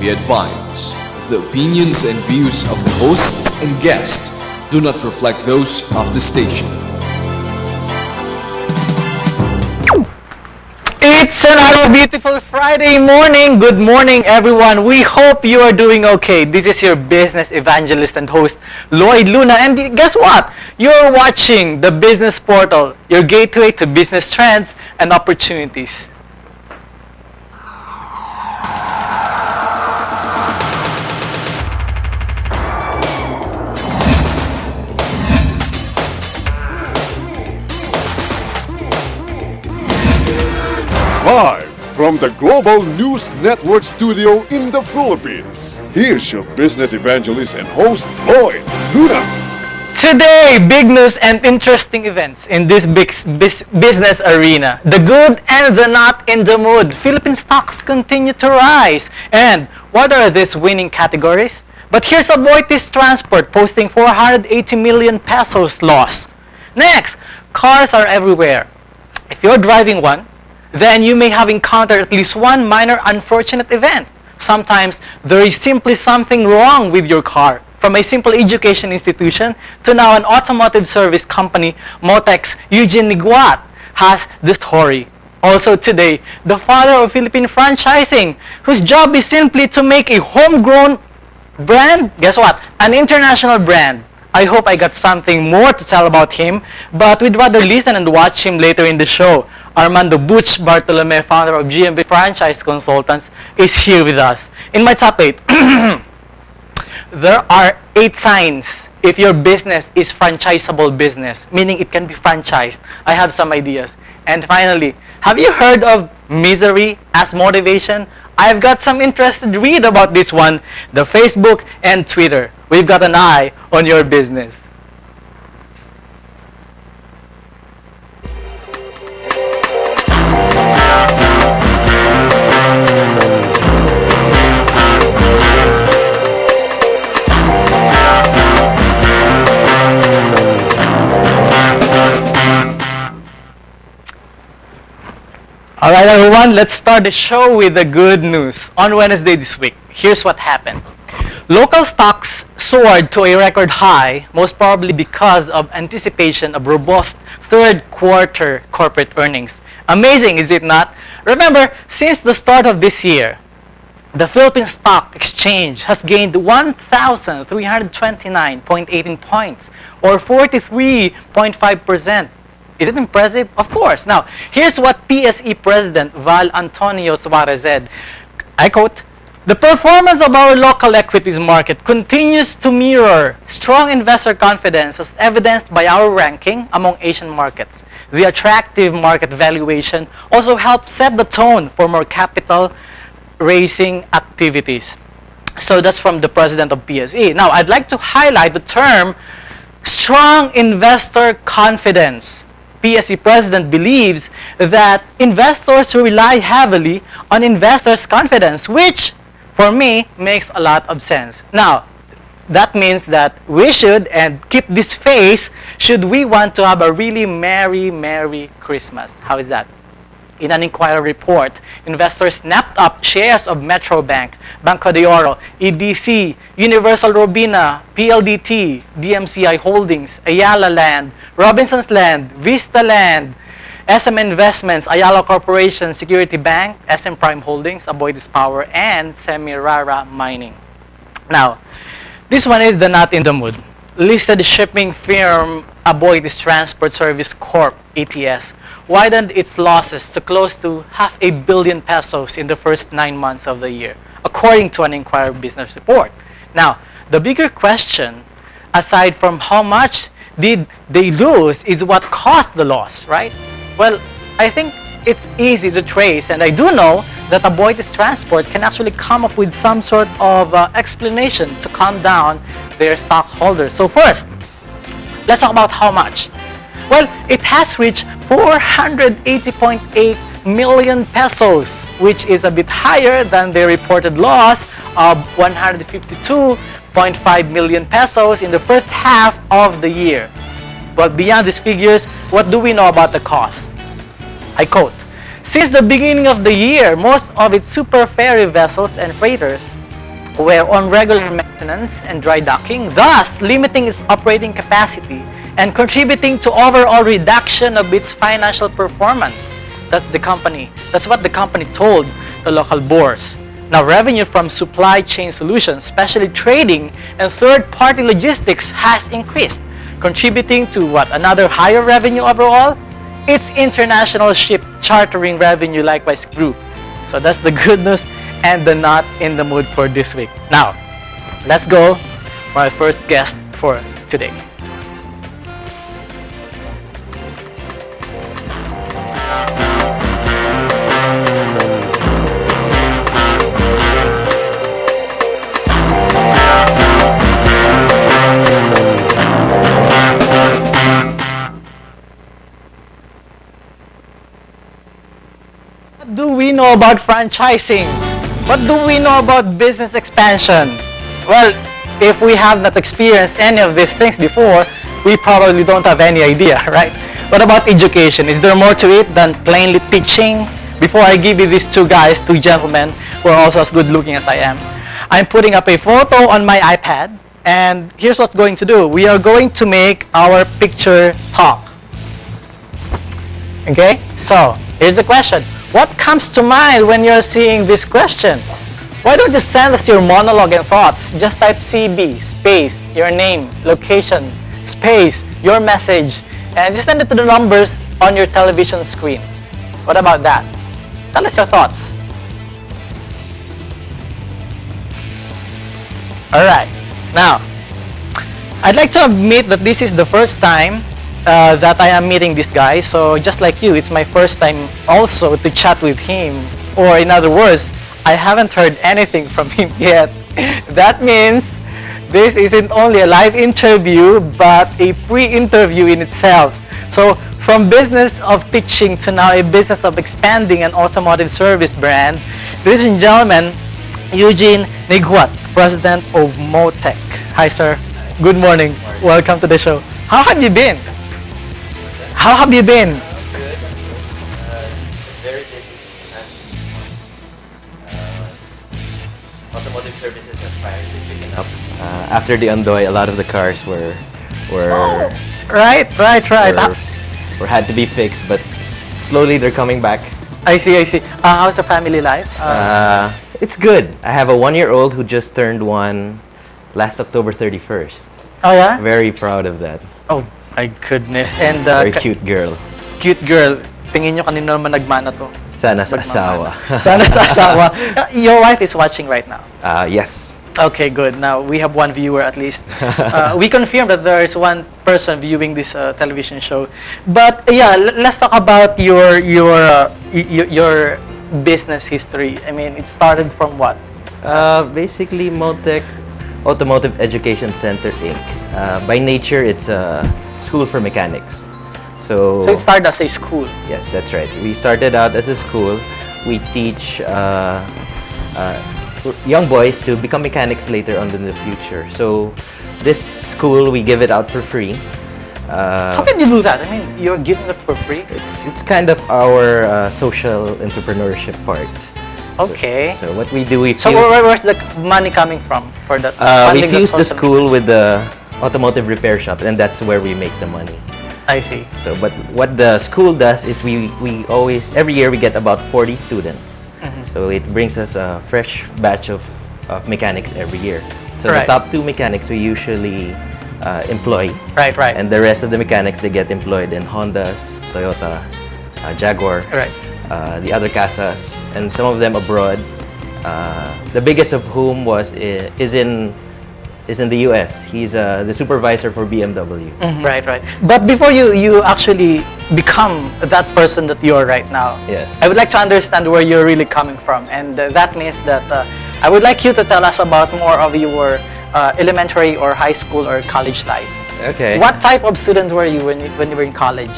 Be advised, the opinions and views of the hosts and guests do not reflect those of the station. It's another beautiful Friday morning. Good morning, everyone. We hope you are doing okay. This is your business evangelist and host, Lloyd Luna. And guess what? You're watching the Business Portal, your gateway to business trends and opportunities. Live from the Global News Network studio in the Philippines, here's your business evangelist and host, Lloyd Luna. Today, big news and interesting events in this big business arena. The good and the not in the mood. Philippine stocks continue to rise. And what are these winning categories? But here's Aboitiz Transport posting 480 million pesos loss. Next, cars are everywhere. If you're driving one, then you may have encountered at least one minor unfortunate event. Sometimes there is simply something wrong with your car. From a simple education institution to now an automotive service company, Motech's Eugene Naguiat has the story. Also today, the father of Philippine franchising, whose job is simply to make a homegrown brand, guess what? An international brand. I hope I got something more to tell about him, but we'd rather listen and watch him later in the show. Armando Butch Bartolome, founder of GMB Franchise Consultants, is here with us. In my top 8, there are 8 signs if your business is franchisable business, meaning it can be franchised. I have some ideas. And finally, have you heard of misery as motivation? I've got some interesting read about this one, the Facebook and Twitter. We've got an eye on your business. Alright everyone, let's start the show with the good news. On Wednesday this week, here's what happened. Local stocks soared to a record high, most probably because of anticipation of robust third quarter corporate earnings. Amazing, is it not? Remember, since the start of this year, the Philippine Stock Exchange has gained 1,329.18 points, or 43.5%. Is it impressive? Of course. Now, here's what PSE President Val Antonio Suarez said. I quote, "The performance of our local equities market continues to mirror strong investor confidence as evidenced by our ranking among Asian markets. The attractive market valuation also helps set the tone for more capital raising activities." So that's from the president of PSE. Now, I'd like to highlight the term strong investor confidence. PSE president believes that investors rely heavily on investors' confidence, which, for me, makes a lot of sense. Now, that means that we should and keep this face should we want to have a really merry Christmas. How is that? In an inquiry report, investors snapped up shares of Metro Bank, Banco de Oro, EDC, Universal Robina, PLDT, DMCI Holdings, Ayala Land, Robinsons Land, Vista Land, SM Investments, Ayala Corporation, Security Bank, SM Prime Holdings, Aboitiz Power, and Semirara Mining. Now, this one is the not in the mood. Listed shipping firm Aboitiz Transport Service Corp, ATS, widened its losses to close to 500 million pesos in the first 9 months of the year, according to an Inquirer business report. Now, the bigger question, aside from how much did they lose, is what caused the loss, right? Well, I think it's easy to trace, and I do know that Aboitiz Transport can actually come up with some sort of explanation to calm down their stockholders. So first, let's talk about how much. Well, it has reached 480.8 million pesos, which is a bit higher than their reported loss of 152.5 million pesos in the first half of the year. But beyond these figures, what do we know about the cost? I quote, "Since the beginning of the year, most of its super ferry vessels and freighters were on regular maintenance and dry docking, thus limiting its operating capacity and contributing to overall reduction of its financial performance. That's what the company told the local boards. Now, revenue from supply chain solutions, especially trading and third-party logistics, has increased, contributing to what? Another higher revenue overall? Its international ship chartering revenue likewise grew. So that's the good news and the not in the mood for this week. Now, let's go for our first guest for today. What do we know about franchising? What do we know about business expansion? Well, if we have not experienced any of these things before, we probably don't have any idea, right? What about education? Is there more to it than plainly teaching? Before I give you these two gentlemen, who are also as good looking as I am, I'm putting up a photo on my iPad, and here's what's going to do. We are going to make our picture talk. Okay? So, here's the question. What comes to mind when you're seeing this question? Why don't you send us your monologue and thoughts? Just type CB, space, your name, location, space, your message, and just send it to the numbers on your television screen. What about that? Tell us your thoughts. Alright, now, I'd like to admit that this is the first time that I am meeting this guy, so just like you, it's my first time also to chat with him, or in other words, I haven't heard anything from him yet. That means this isn't only a live interview, but a pre-interview in itself. So from business of teaching to now a business of expanding an automotive service brand, ladies and gentlemen, Eugene Naguiat, President of Motech. Hi sir, good morning. Welcome to the show. How have you been? How have you been? Good. Very busy. Automotive services are finally picking up. After the Ondoy, a lot of the cars were Right. had to be fixed, but slowly they're coming back. I see. How's the family life? It's good. I have a 1-year-old who just turned 1 last October 31st. Oh yeah? Very proud of that. Oh my goodness. And Very cute girl. Cute girl. Tingin nyo kanino naman nagmana to? Sana sa asawa. Sana sa asawa. Your wife is watching right now. Yes. Okay, good. Now we have one viewer at least. We confirm that there is one person viewing this television show. But yeah, let's talk about your business history. I mean, it started from what? Basically, Motech Automotive Education Center Inc. By nature, it's a school for mechanics. So it started as a school. Yes, that's right. We started out as a school. We teach young boys to become mechanics later on in the future. So this school, we give it out for free. How can you do that? I mean, you're giving it for free? It's kind of our social entrepreneurship part. Okay. So what we do, So where's the money coming from for that? We fuse the school with the automotive repair shop, and that's where we make the money. I see. So, but what the school does is we always, every year we get about 40 students. So it brings us a fresh batch of mechanics every year. So Right. the top 2 mechanics we usually employ. Right. And the rest of the mechanics, they get employed in Hondas, Toyota, Jaguar, Right. the other casas, and some of them abroad. The biggest of whom is in the US. He's the supervisor for BMW. Right. But before you actually become that person that you are right now, Yes. I would like to understand where you're really coming from, and that means that I would like you to tell us about more of your elementary or high school or college life. Okay. What type of student were you when you were in college?